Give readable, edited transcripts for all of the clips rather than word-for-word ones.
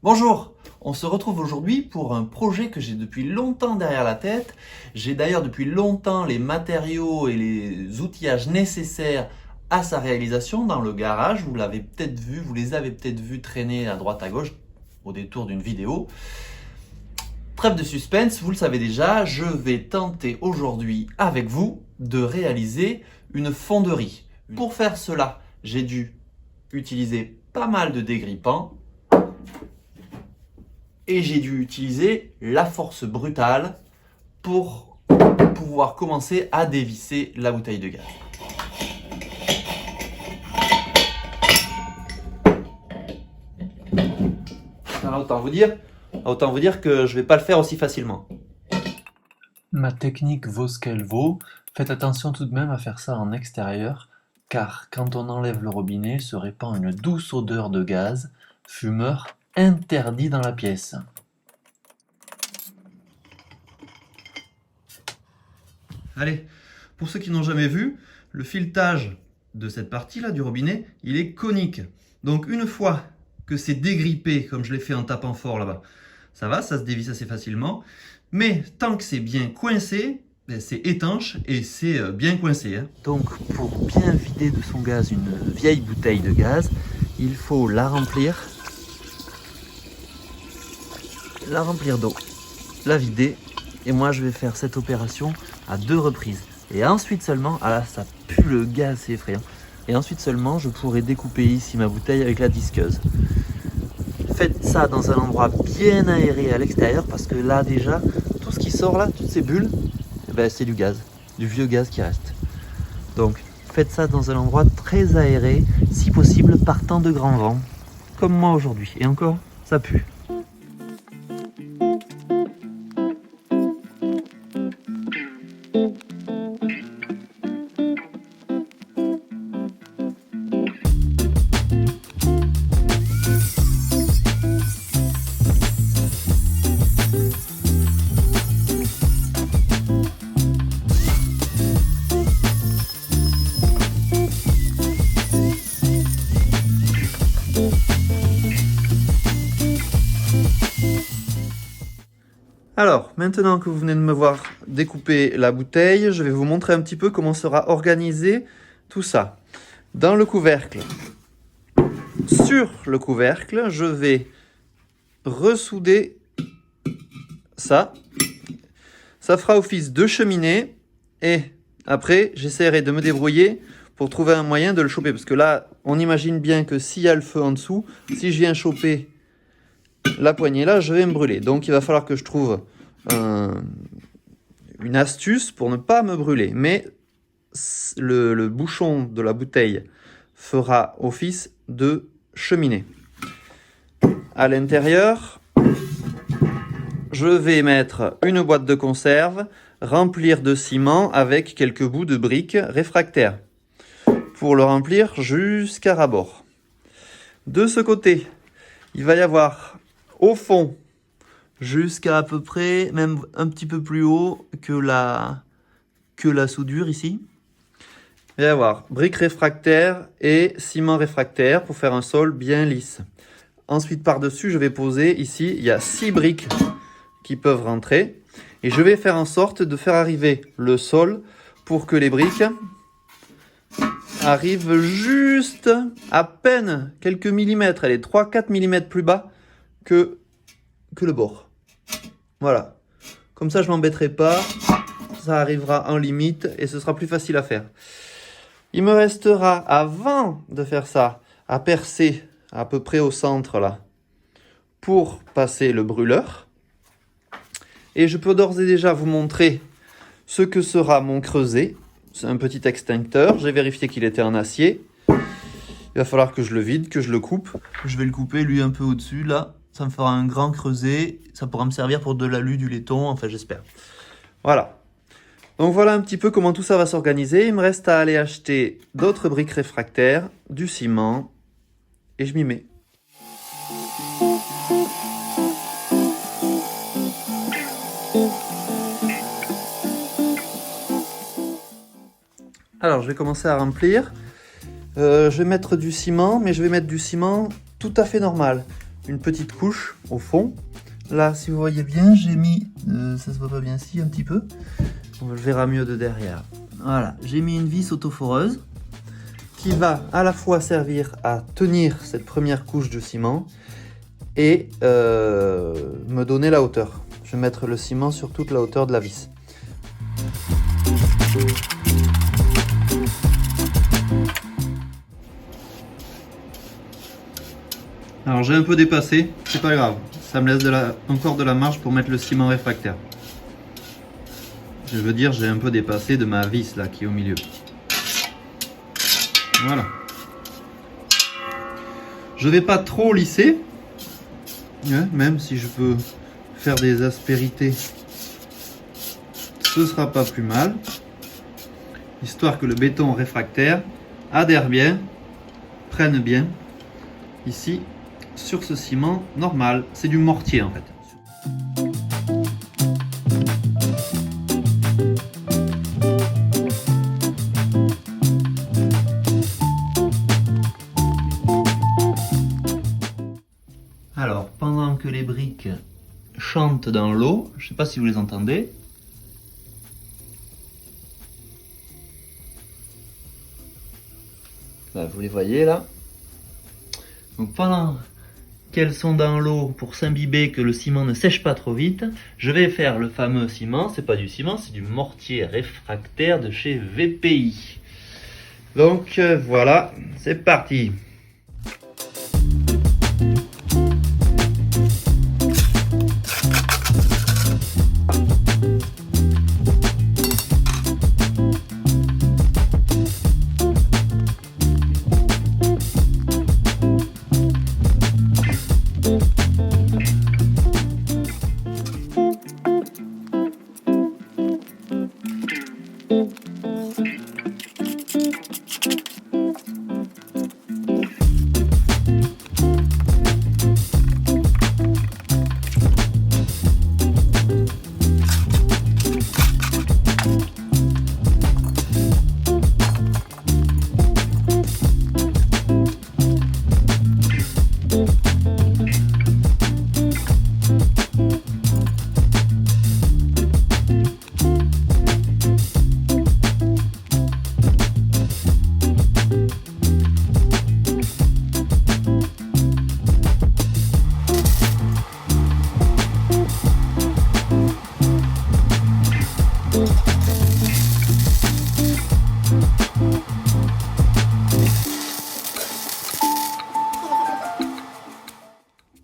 Bonjour, on se retrouve aujourd'hui pour un projet que j'ai depuis longtemps derrière la tête. J'ai d'ailleurs depuis longtemps les matériaux et les outillages nécessaires à sa réalisation dans le garage. Vous l'avez peut-être vu, vous les avez peut-être vus traîner à droite à gauche au détour d'une vidéo. Trêve de suspense, vous le savez déjà, je vais tenter aujourd'hui avec vous de réaliser une fonderie. Pour faire cela, j'ai dû utiliser pas mal de dégrippants. Et j'ai dû utiliser la force brutale pour pouvoir commencer à dévisser la bouteille de gaz. Alors, autant vous dire que je ne vais pas le faire aussi facilement. Ma technique vaut ce qu'elle vaut. Faites attention tout de même à faire ça en extérieur, car quand on enlève le robinet, se répand une douce odeur de gaz, fumeur interdit dans la pièce. Allez, pour ceux qui n'ont jamais vu, le filetage de cette partie-là du robinet, il est conique. Donc une fois que c'est dégrippé, comme je l'ai fait en tapant fort là-bas, ça va, ça se dévisse assez facilement. Mais tant que c'est bien coincé, c'est étanche et c'est bien coincé. Donc pour bien vider de son gaz une vieille bouteille de gaz, il faut la remplir d'eau, la vider. Et moi je vais faire cette opération à 2 reprises. Et ensuite seulement, ah là ça pue le gaz, c'est effrayant. Et ensuite seulement je pourrai découper ici ma bouteille avec la disqueuse. Faites ça dans un endroit bien aéré à l'extérieur parce que là déjà, tout ce qui sort là, toutes ces bulles, c'est du gaz, du vieux gaz qui reste. Donc faites ça dans un endroit très aéré, si possible partant de grands vents, comme moi aujourd'hui. Et encore, ça pue. Alors, maintenant que vous venez de me voir découper la bouteille, je vais vous montrer un petit peu comment sera organisé tout ça. Dans le couvercle, sur le couvercle, je vais ressouder ça. Ça fera office de cheminée et après, j'essaierai de me débrouiller pour trouver un moyen de le choper. Parce que là, on imagine bien que s'il y a le feu en dessous, si je viens choper la poignée là, je vais me brûler. Donc il va falloir que je trouve une astuce pour ne pas me brûler. Mais le bouchon de la bouteille fera office de cheminée. À l'intérieur, je vais mettre une boîte de conserve, remplir de ciment avec quelques bouts de briques réfractaires pour le remplir jusqu'à ras-bord. De ce côté, il va y avoir au fond, jusqu'à à peu près, même un petit peu plus haut que la soudure ici. Il va y avoir briques réfractaires et ciment réfractaire pour faire un sol bien lisse. Ensuite, par-dessus, je vais poser ici, il y a 6 briques qui peuvent rentrer. Et je vais faire en sorte de faire arriver le sol pour que les briques arrivent juste à peine quelques millimètres. Elle est 3-4 mm plus bas que le bord. Voilà. Comme ça, je ne m'embêterai pas. Ça arrivera en limite et ce sera plus facile à faire. Il me restera, avant de faire ça, à percer à peu près au centre là, pour passer le brûleur. Et je peux d'ores et déjà vous montrer ce que sera mon creuset. C'est un petit extincteur. J'ai vérifié qu'il était en acier. Il va falloir que je le vide, que je le coupe. Je vais le couper lui un peu au-dessus là. Ça me fera un grand creuset. Ça pourra me servir pour de l'alu, du laiton, enfin j'espère. Voilà. Donc voilà un petit peu comment tout ça va s'organiser. Il me reste à aller acheter d'autres briques réfractaires, du ciment, et je m'y mets. Alors, je vais commencer à remplir. Je vais mettre du ciment, mais je vais mettre du ciment tout à fait normal. une petite couche au fond. Là, si vous voyez bien, j'ai mis, ça se voit pas bien ici, un petit peu. On le verra mieux de derrière. Voilà, j'ai mis une vis autoforeuse qui va à la fois servir à tenir cette première couche de ciment et me donner la hauteur. Je vais mettre le ciment sur toute la hauteur de la vis. Alors j'ai un peu dépassé, c'est pas grave, ça me laisse encore de la marge pour mettre le ciment réfractaire. Je veux dire, j'ai un peu dépassé de ma vis là qui est au milieu. Voilà. Je vais pas trop lisser, même si je peux faire des aspérités, ce sera pas plus mal, histoire que le béton réfractaire adhère bien, prenne bien ici sur ce ciment normal. C'est du mortier en fait. Alors, pendant que les briques chantent dans l'eau, je ne sais pas si vous les entendez. Là, vous les voyez là. Donc pendant qu'elles sont dans l'eau pour s'imbiber, que le ciment ne sèche pas trop vite, je vais faire le fameux ciment. C'est pas du ciment, c'est du mortier réfractaire de chez VPI. Donc voilà, c'est parti.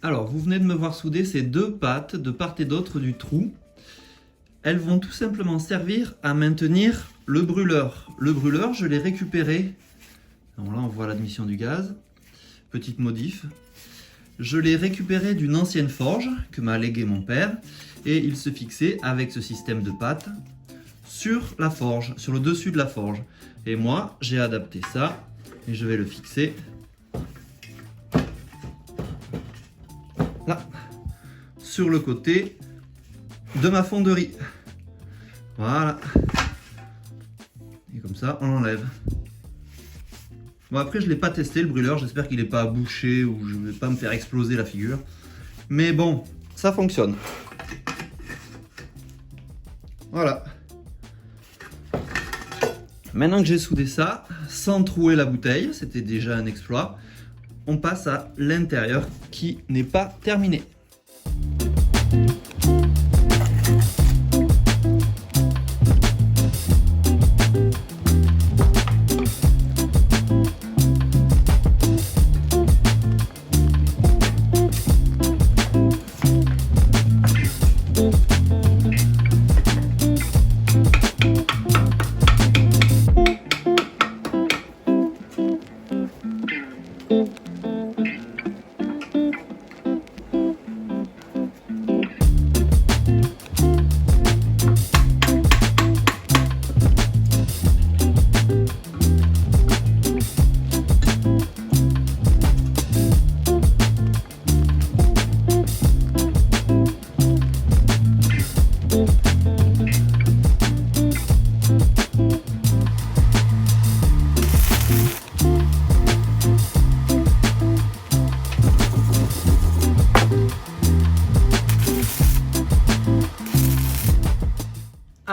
Alors, vous venez de me voir souder ces deux pattes de part et d'autre du trou. Elles vont tout simplement servir à maintenir le brûleur. Le brûleur, je l'ai récupéré. Alors là, on voit l'admission du gaz. Petite modif. Je l'ai récupéré d'une ancienne forge que m'a légué mon père. Et il se fixait avec ce système de pattes sur la forge, sur le dessus de la forge. Et moi, j'ai adapté ça et je vais le fixer là, sur le côté de ma fonderie. Voilà. Et comme ça, on l'enlève. Bon, après, je ne l'ai pas testé le brûleur. J'espère qu'il n'est pas bouché ou je ne vais pas me faire exploser la figure. Mais bon, ça fonctionne. Voilà. Maintenant que j'ai soudé ça, sans trouer la bouteille, c'était déjà un exploit, on passe à l'intérieur qui n'est pas terminé.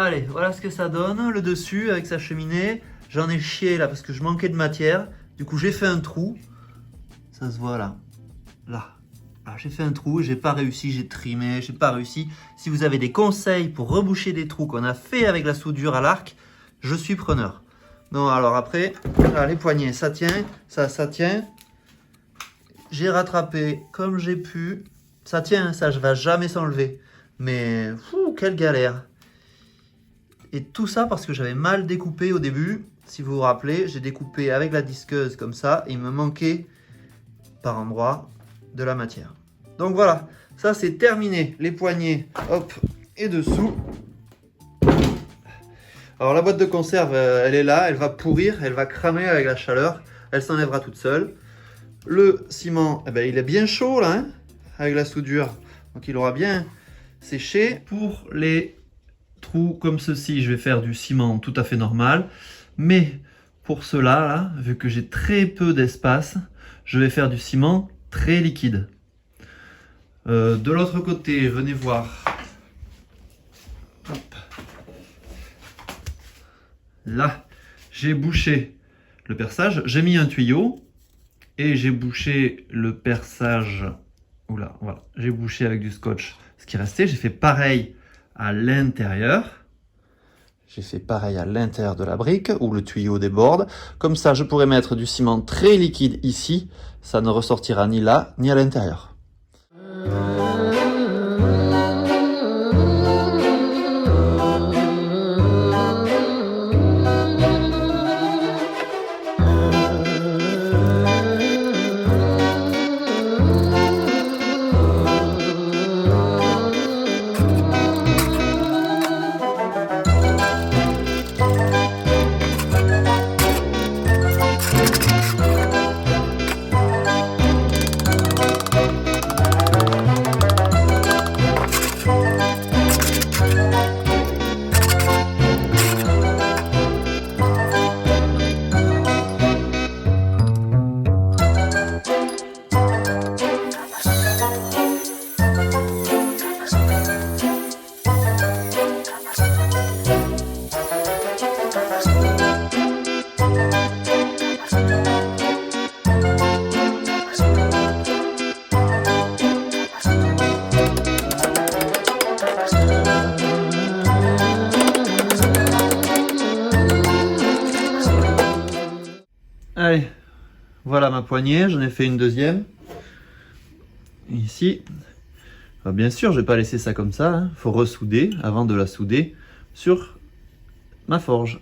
Allez, voilà ce que ça donne, le dessus avec sa cheminée. J'en ai chié là parce que je manquais de matière. Du coup, j'ai fait un trou. Ça se voit là. Là. Là, j'ai fait un trou, j'ai pas réussi, j'ai trimé, j'ai pas réussi. Si vous avez des conseils pour reboucher des trous qu'on a fait avec la soudure à l'arc, je suis preneur. Non, alors après, là, les poignets, ça tient, ça tient. J'ai rattrapé comme j'ai pu. Ça tient, ça ne va jamais s'enlever. Mais, fou, quelle galère. Et tout ça parce que j'avais mal découpé au début. Si vous vous rappelez, j'ai découpé avec la disqueuse comme ça. Et il me manquait par endroit de la matière. Donc voilà, ça c'est terminé. Les poignets, hop, et dessous. Alors la boîte de conserve, elle est là, elle va pourrir, elle va cramer avec la chaleur. Elle s'enlèvera toute seule. Le ciment, eh ben, il est bien chaud là, hein, avec la soudure. Donc il aura bien séché. Pour les trous comme ceci, je vais faire du ciment tout à fait normal. Mais pour cela, là, vu que j'ai très peu d'espace, je vais faire du ciment très liquide. De l'autre côté, venez voir. Hop. Là, j'ai bouché le perçage. J'ai mis un tuyau et j'ai bouché le perçage. Oula, voilà. J'ai bouché avec du scotch ce qui restait. J'ai fait pareil à l'intérieur. J'ai fait pareil à l'intérieur de la brique où le tuyau déborde. Comme ça, je pourrais mettre du ciment très liquide ici. Ça ne ressortira ni là, ni à l'intérieur. Allez, voilà ma poignée, j'en ai fait une deuxième. Ici. Bien sûr, je ne vais pas laisser ça comme ça, il faut ressouder avant de la souder sur ma forge.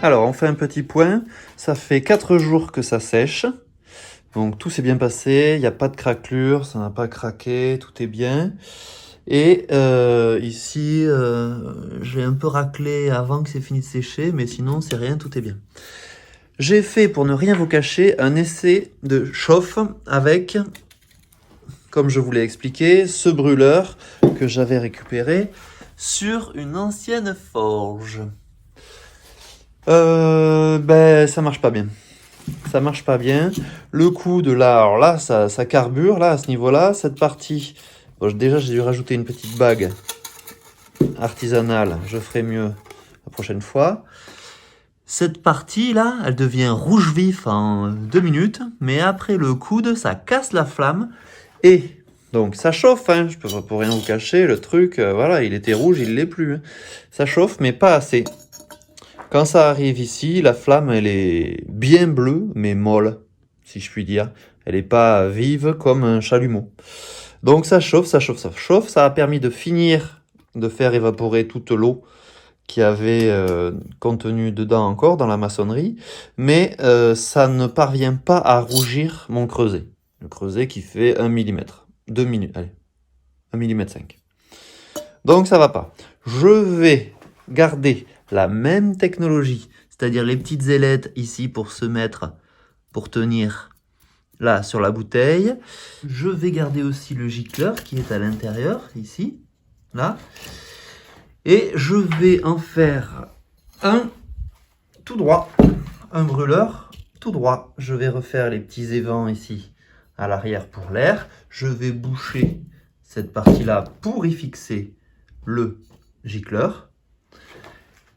Alors, on fait un petit point. Ça fait 4 jours que ça sèche. Donc, tout s'est bien passé. Il n'y a pas de craquelure. Ça n'a pas craqué. Tout est bien. Et ici, j'ai un peu raclé avant que c'est fini de sécher. Mais sinon, c'est rien. Tout est bien. J'ai fait, pour ne rien vous cacher, un essai de chauffe avec, comme je vous l'ai expliqué, ce brûleur que j'avais récupéré sur une ancienne forge. Ça marche pas bien. Ça marche pas bien. Le coup de là, alors là, ça carbure là à ce niveau-là. Cette partie, bon, déjà j'ai dû rajouter une petite bague artisanale. Je ferai mieux la prochaine fois. Cette partie là, elle devient rouge vif en 2 minutes, mais après le coude, ça casse la flamme et donc ça chauffe. Hein, je peux pas pour rien vous cacher, le truc, voilà, il était rouge, il l'est plus. Hein. Ça chauffe, mais pas assez. Quand ça arrive ici, la flamme, elle est bien bleue, mais molle, si je puis dire. Elle n'est pas vive comme un chalumeau. Donc ça chauffe, ça chauffe, ça chauffe. Ça a permis de finir de faire évaporer toute l'eau qui avait contenu dedans encore dans la maçonnerie. Mais ça ne parvient pas à rougir mon creuset. Le creuset qui fait 1 mm. 2 minutes, allez. 1,5 mm. Donc ça va pas. Je vais garder la même technologie, c'est-à-dire les petites ailettes ici pour se mettre, pour tenir là sur la bouteille. Je vais garder aussi le gicleur qui est à l'intérieur, ici, là. Et je vais en faire un tout droit, un brûleur tout droit. Je vais refaire les petits évents ici à l'arrière pour l'air. Je vais boucher cette partie-là pour y fixer le gicleur.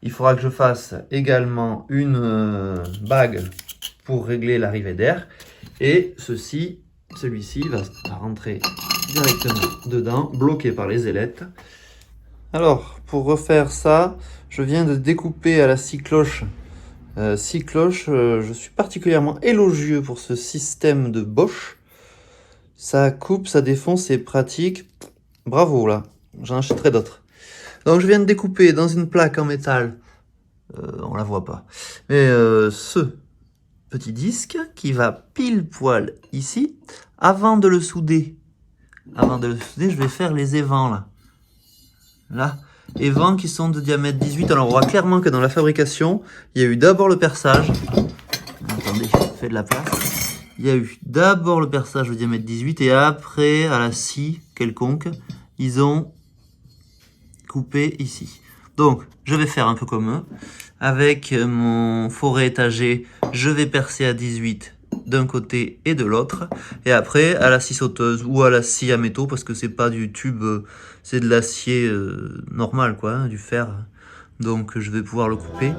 Il faudra que je fasse également une bague pour régler l'arrivée d'air. Et celui-ci va rentrer directement dedans, bloqué par les ailettes. Alors, pour refaire ça, je viens de découper à la scie cloche. Je suis particulièrement élogieux pour ce système de Bosch. Ça coupe, ça défonce, c'est pratique. Bravo là, j'en achèterai d'autres. Donc je viens de découper dans une plaque en métal, on la voit pas, mais ce petit disque qui va pile poil ici. Avant de le souder, je vais faire les évents là. Là, évents qui sont de diamètre 18. Alors on voit clairement que dans la fabrication, il y a eu d'abord le perçage. Attendez, je fais de la place. Il y a eu d'abord le perçage de diamètre 18 et après, à la scie quelconque, ils ont coupé ici. Donc, je vais faire un peu comme eux. Avec mon forêt étagé, je vais percer à 18 d'un côté et de l'autre. Et après, à la scie sauteuse ou à la scie à métaux, parce que c'est pas du tube, c'est de l'acier normal, quoi, hein, du fer. Donc, je vais pouvoir le couper.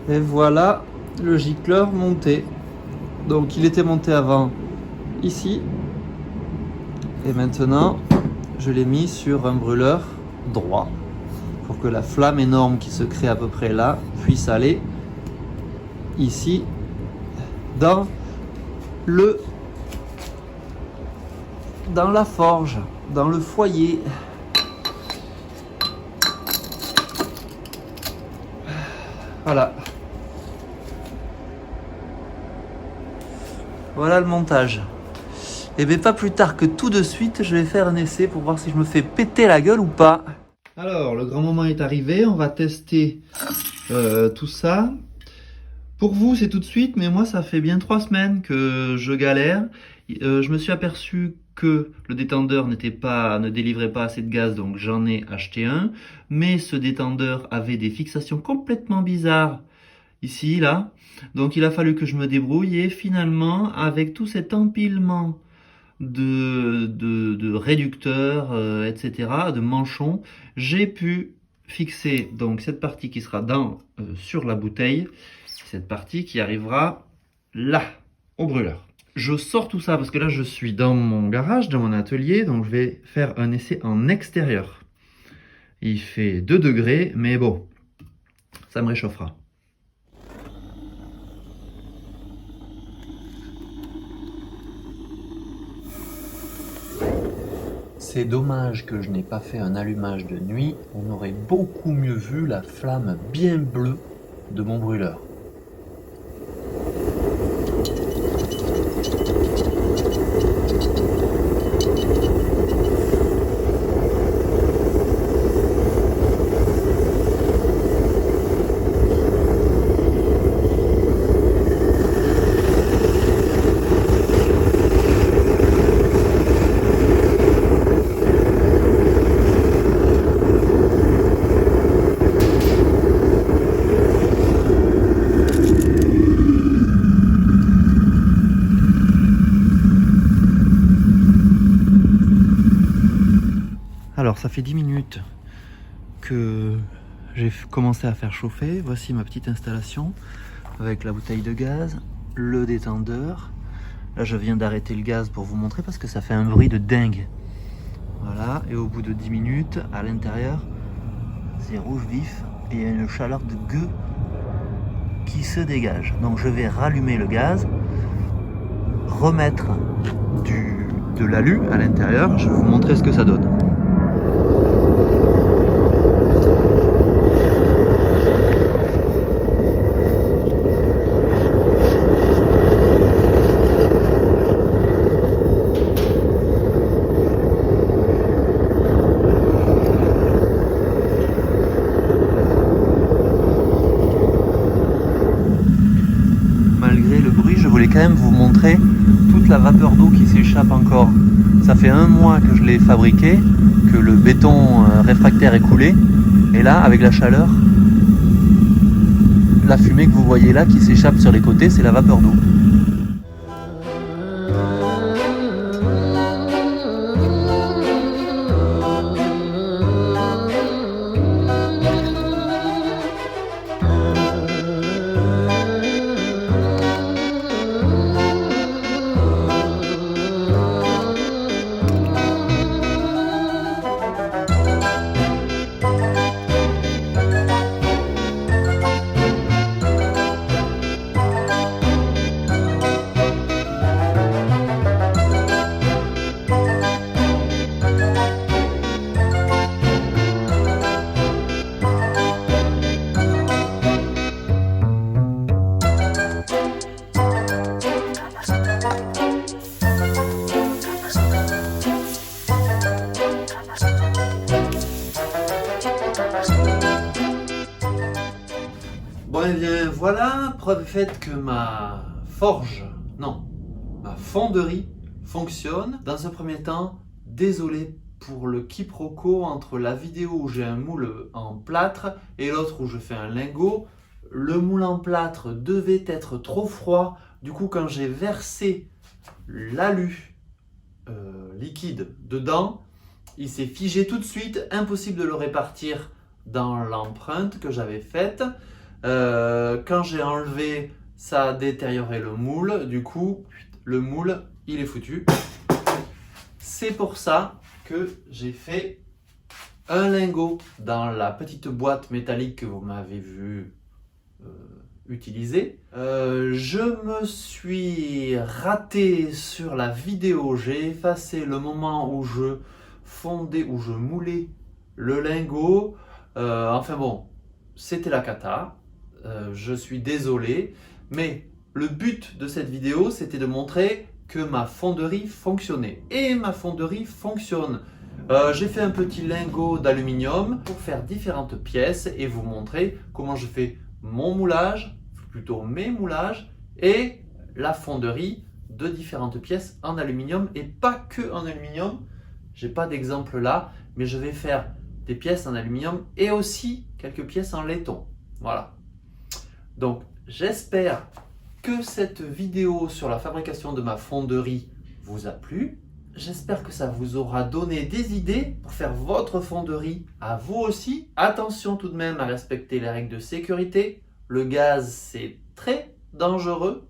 Et voilà le gicleur monté. Donc il était monté avant ici. Et maintenant, je l'ai mis sur un brûleur droit pour que la flamme énorme qui se crée à peu près là puisse aller ici dans la forge, dans le foyer. Voilà. Voilà le montage. Et bien pas plus tard que tout de suite, je vais faire un essai pour voir si je me fais péter la gueule ou pas. Alors, le grand moment est arrivé, on va tester tout ça. Pour vous, c'est tout de suite, mais moi, ça fait bien 3 semaines que je galère. Je me suis aperçu que le détendeur ne délivrait pas assez de gaz, donc j'en ai acheté un. Mais ce détendeur avait des fixations complètement bizarres, ici, là. Donc il a fallu que je me débrouille et finalement, avec tout cet empilement de réducteurs, etc., de manchons, j'ai pu fixer donc cette partie qui sera sur la bouteille, cette partie qui arrivera là, au brûleur. Je sors tout ça parce que là je suis dans mon garage, dans mon atelier, donc je vais faire un essai en extérieur. Il fait 2 degrés, mais bon, ça me réchauffera. C'est dommage que je n'ai pas fait un allumage de nuit, on aurait beaucoup mieux vu la flamme bien bleue de mon brûleur. Alors ça fait 10 minutes que j'ai commencé à faire chauffer. Voici ma petite installation avec la bouteille de gaz, le détendeur. Là je viens d'arrêter le gaz pour vous montrer parce que ça fait un bruit de dingue. Voilà, et au bout de 10 minutes, à l'intérieur, c'est rouge vif et il y a une chaleur de gueux qui se dégage. Donc je vais rallumer le gaz, remettre de l'alu à l'intérieur, je vais vous montrer ce que ça donne. Malgré le bruit, je voulais quand même vous montrer toute la vapeur d'eau qui s'échappe encore. Ça fait 1 mois que je l'ai fabriqué, que le béton réfractaire est coulé, et là, avec la chaleur, la fumée que vous voyez là qui s'échappe sur les côtés, c'est la vapeur d'eau. Bon et bien voilà, preuve faite que ma fonderie fonctionne. Dans un premier temps, désolé pour le quiproquo entre la vidéo où j'ai un moule en plâtre et l'autre où je fais un lingot. Le moule en plâtre devait être trop froid, du coup quand j'ai versé l'alu liquide dedans, il s'est figé tout de suite, impossible de le répartir dans l'empreinte que j'avais faite. Quand j'ai enlevé, ça a détérioré le moule, du coup le moule il est foutu. C'est pour ça que j'ai fait un lingot dans la petite boîte métallique que vous m'avez vu utiliser. Je me suis raté sur la vidéo, j'ai effacé le moment où je fondais, où je moulais le lingot. Enfin bon, c'était la cata. Je suis désolé, mais le but de cette vidéo, c'était de montrer que ma fonderie fonctionnait. Et ma fonderie fonctionne. J'ai fait un petit lingot d'aluminium pour faire différentes pièces et vous montrer comment je fais mon moulage, plutôt mes moulages, et la fonderie de différentes pièces en aluminium et pas que en aluminium. J'ai pas d'exemple là, mais je vais faire des pièces en aluminium et aussi quelques pièces en laiton. Voilà. Donc j'espère que cette vidéo sur la fabrication de ma fonderie vous a plu. J'espère que ça vous aura donné des idées pour faire votre fonderie à vous aussi. Attention tout de même à respecter les règles de sécurité. Le gaz, c'est très dangereux.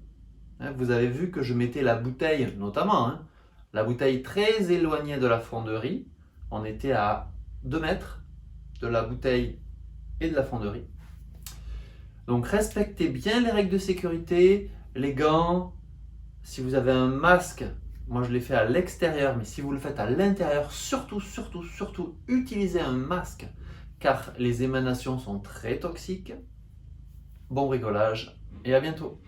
Vous avez vu que je mettais la bouteille, notamment, la bouteille très éloignée de la fonderie. On était à 2 mètres de la bouteille et de la fonderie. Donc respectez bien les règles de sécurité, les gants. Si vous avez un masque, moi je l'ai fait à l'extérieur, mais si vous le faites à l'intérieur, surtout, utilisez un masque car les émanations sont très toxiques. Bon bricolage et à bientôt.